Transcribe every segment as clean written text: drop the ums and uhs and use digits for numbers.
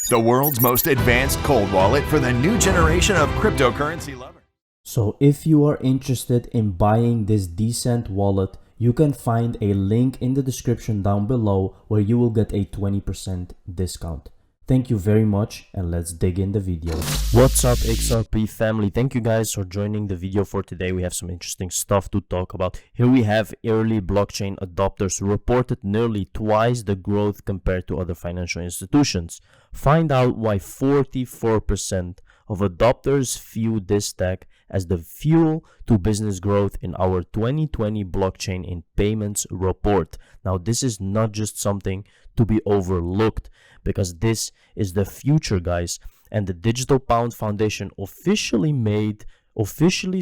the world's most advanced cold wallet for the new generation of cryptocurrency lovers. So if you are interested in buying this decent wallet, you can find a link in the description down below where you will get a 20% discount. Thank you very much, and let's dig in the video. What's up, XRP family? Thank you guys for joining the video for today. We have some interesting stuff to talk about. Here we have early blockchain adopters reported nearly twice the growth compared to other financial institutions. Find out why 44% of adopters view this tech as the fuel to business growth in our 2020 blockchain in payments report. Now, this is not just something to be overlooked, because this is the future, guys. And the Digital Pound Foundation officially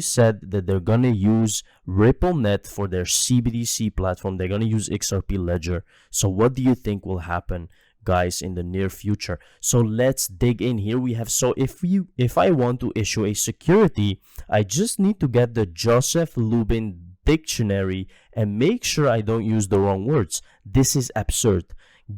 said that they're gonna use RippleNet for their CBDC platform. They're gonna use XRP Ledger. So what do you think will happen, guys, in the near future? So let's dig in. Here we have, so if I want to issue a security, I just need to get the Joseph Lubin dictionary and make sure I don't use the wrong words. This is absurd.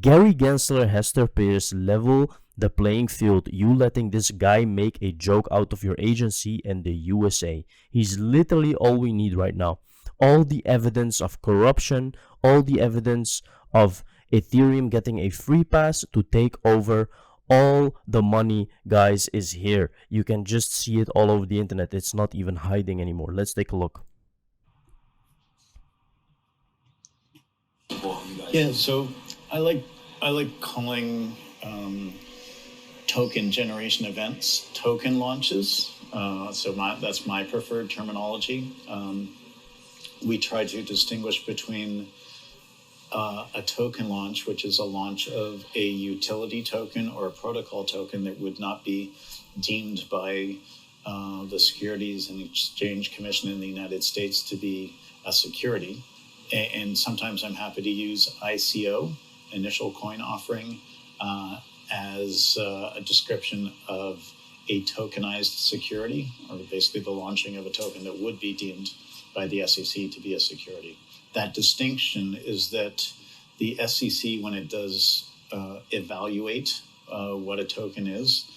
Gary Gensler, Hester Pierce, level the playing field. You letting this guy make a joke out of your agency and the USA. He's literally all we need right now. All the evidence of corruption, all the evidence of Ethereum getting a free pass to take over all the money, guys, is here. You can just see it all over the internet. It's not even hiding anymore. Let's take a look. Yeah, so I like calling token generation events token launches. That's my preferred terminology. We try to distinguish between a token launch, which is a launch of a utility token or a protocol token that would not be deemed by the Securities and Exchange Commission in the United States to be a security. And sometimes I'm happy to use ICO, initial coin offering, as a description of a tokenized security, or basically the launching of a token that would be deemed by the SEC to be a security. That distinction is that the SEC, when it does evaluate what a token is,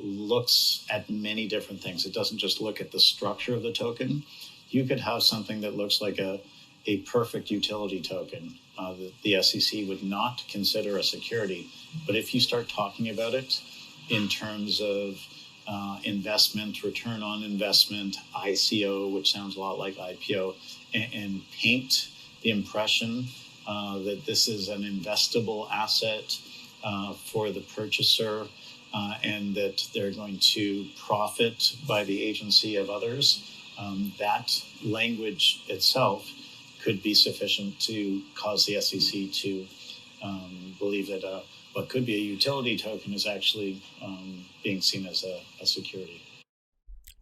looks at many different things. It doesn't just look at the structure of the token. You could have something that looks like a perfect utility token that the SEC would not consider a security. But if you start talking about it in terms of investment, return on investment, ICO, which sounds a lot like IPO, and paint the impression that this is an investable asset for the purchaser and that they're going to profit by the agency of others, that language itself could be sufficient to cause the SEC to believe that what could be a utility token is actually being seen as a security.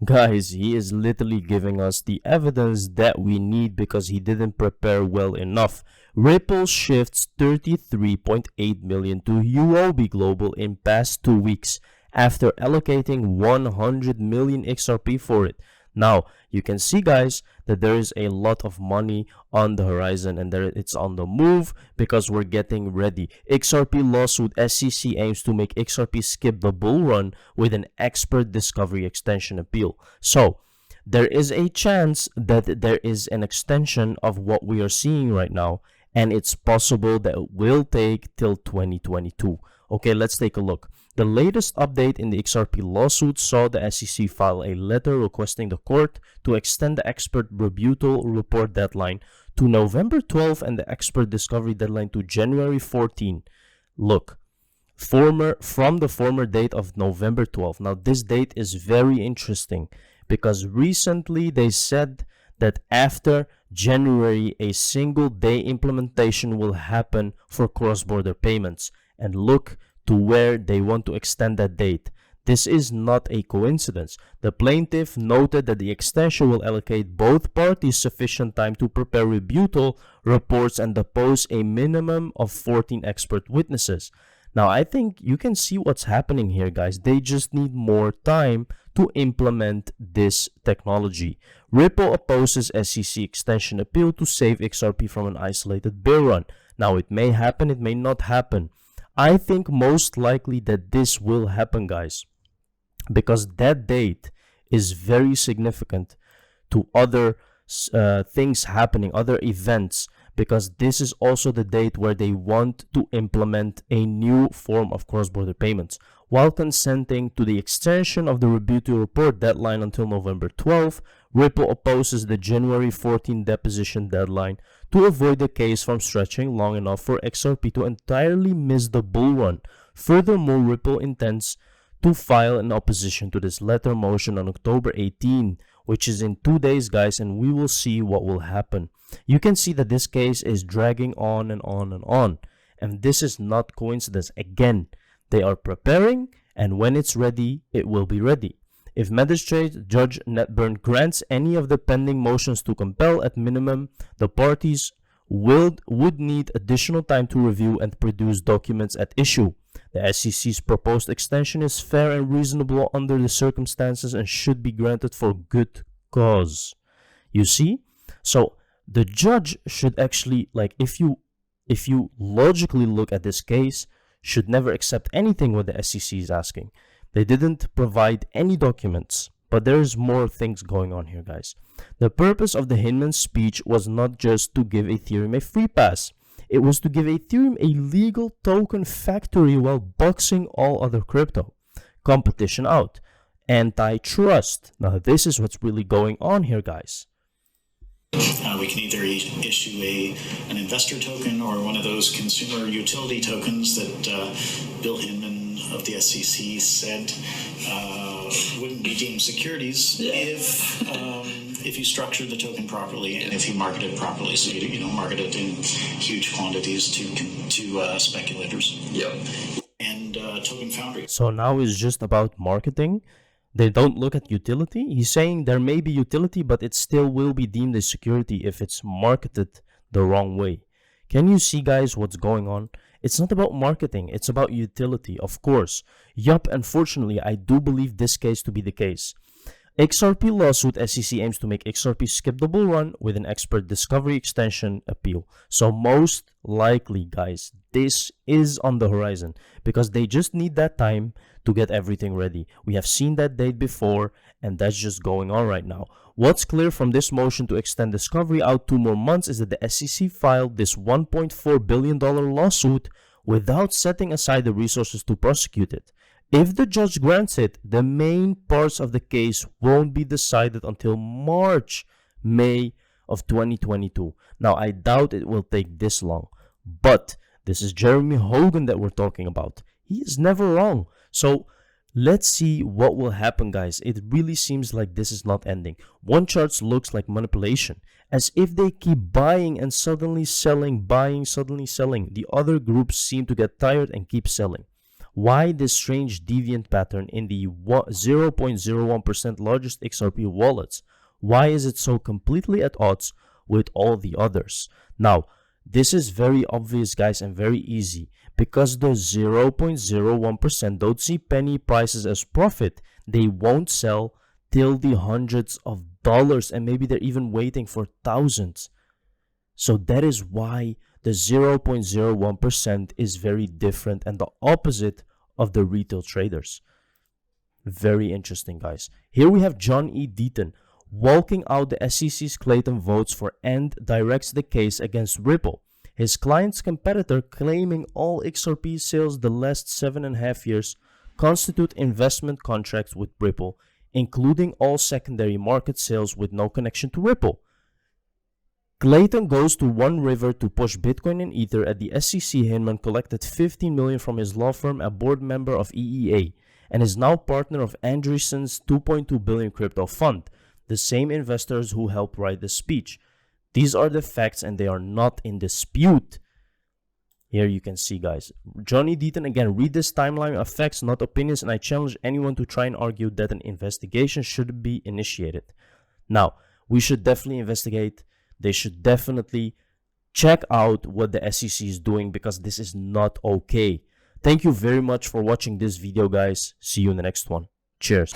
Guys, he is literally giving us the evidence that we need because he didn't prepare well enough. Ripple shifts 33.8 million to UOB Global in past 2 weeks after allocating 100 million XRP for it. Now, you can see, guys, that there is a lot of money on the horizon and it's on the move because we're getting ready. XRP lawsuit, SEC aims to make XRP skip the bull run with an expert discovery extension appeal. So, there is a chance that there is an extension of what we are seeing right now, and it's possible that it will take till 2022. Okay, let's take a look. The latest update in the XRP lawsuit saw the SEC file a letter requesting the court to extend the expert rebuttal report deadline to November 12 and the expert discovery deadline to January 14. Look, from the former date of November 12. Now, this date is very interesting because recently they said that after January, a single day implementation will happen for cross-border payments. And look to where they want to extend that date. This is not a coincidence. The plaintiff noted that the extension will allocate both parties sufficient time to prepare rebuttal reports and depose a minimum of 14 expert witnesses. Now, I think you can see what's happening here, guys. They just need more time to implement this technology. Ripple opposes SEC extension appeal to save XRP from an isolated bear run. Now, it may happen, it may not happen. I think most likely that this will happen, guys, because that date is very significant to other things happening, other events, because this is also the date where they want to implement a new form of cross-border payments while consenting to the extension of the Rebuto report deadline until November 12th. Ripple opposes the January 14 deposition deadline to avoid the case from stretching long enough for XRP to entirely miss the bull run. Furthermore, Ripple intends to file an opposition to this letter motion on October 18, which is in 2 days, guys, and we will see what will happen. You can see that this case is dragging on and on and on, and this is not coincidence. Again, they are preparing, and when it's ready, it will be ready. If Magistrate Judge Netburn grants any of the pending motions to compel, at minimum, the parties would need additional time to review and produce documents at issue. The SEC's proposed extension is fair and reasonable under the circumstances and should be granted for good cause. You see? So the judge should actually, like, if you logically look at this case, should never accept anything what the SEC is asking. They didn't provide any documents, but there's more things going on here, guys. The purpose of the Hinman speech was not just to give Ethereum a free pass. It was to give Ethereum a legal token factory while boxing all other crypto. Competition out. Antitrust. Now this is what's really going on here, guys. We can either issue an investor token or one of those consumer utility tokens that Bill Hinman of the SEC said wouldn't be deemed securities if you structure the token properly and if you market it properly. So you market it in huge quantities to speculators. Yep. And token foundry. So now it's just about marketing. They don't look at utility. He's saying there may be utility, but it still will be deemed a security if it's marketed the wrong way. Can you see, guys, what's going on? It's not about marketing. It's about utility, of course. Yup, unfortunately, I do believe this case to be the case. XRP lawsuit. SEC aims to make XRP skip the bull run with an expert discovery extension appeal. So most likely, guys, this is on the horizon because they just need that time to get everything ready. We have seen that date before, and that's just going on right now. What's clear from this motion to extend discovery out 2 more months is that the SEC filed this $1.4 billion lawsuit without setting aside the resources to prosecute it. If the judge grants it, the main parts of the case won't be decided until May of 2022. Now, I doubt it will take this long, but this is Jeremy Hogan that we're talking about. He is never wrong. So let's see what will happen, guys. It really seems like this is not ending. One chart looks like manipulation, as if they keep buying and suddenly selling, buying, suddenly selling. The other groups seem to get tired and keep selling. Why this strange deviant pattern in the 0.01% largest XRP wallets? Why is it so completely at odds with all the others? Now, this is very obvious, guys, and very easy. Because the 0.01% don't see penny prices as profit, they won't sell till the hundreds of dollars, and maybe they're even waiting for thousands. So that is why the 0.01% is very different and the opposite of the retail traders. Very interesting, guys. Here we have John E. Deaton walking out the SEC's Clayton votes for and directs the case against Ripple, his client's competitor, claiming all XRP sales the last 7.5 years constitute investment contracts with Ripple, including all secondary market sales with no connection to Ripple. Clayton goes to One River to push Bitcoin and Ether at the SEC. Hinman collected $15 million from his law firm, a board member of EEA, and is now partner of Andreessen's $2.2 billion crypto fund, the same investors who helped write the speech. These are the facts and they are not in dispute. Here you can see, guys. Johnny Deaton, again, read this timeline of facts, not opinions, and I challenge anyone to try and argue that an investigation should be initiated. Now, we should definitely investigate. They should definitely check out what the SEC is doing because this is not okay. Thank you very much for watching this video, guys. See you in the next one. Cheers.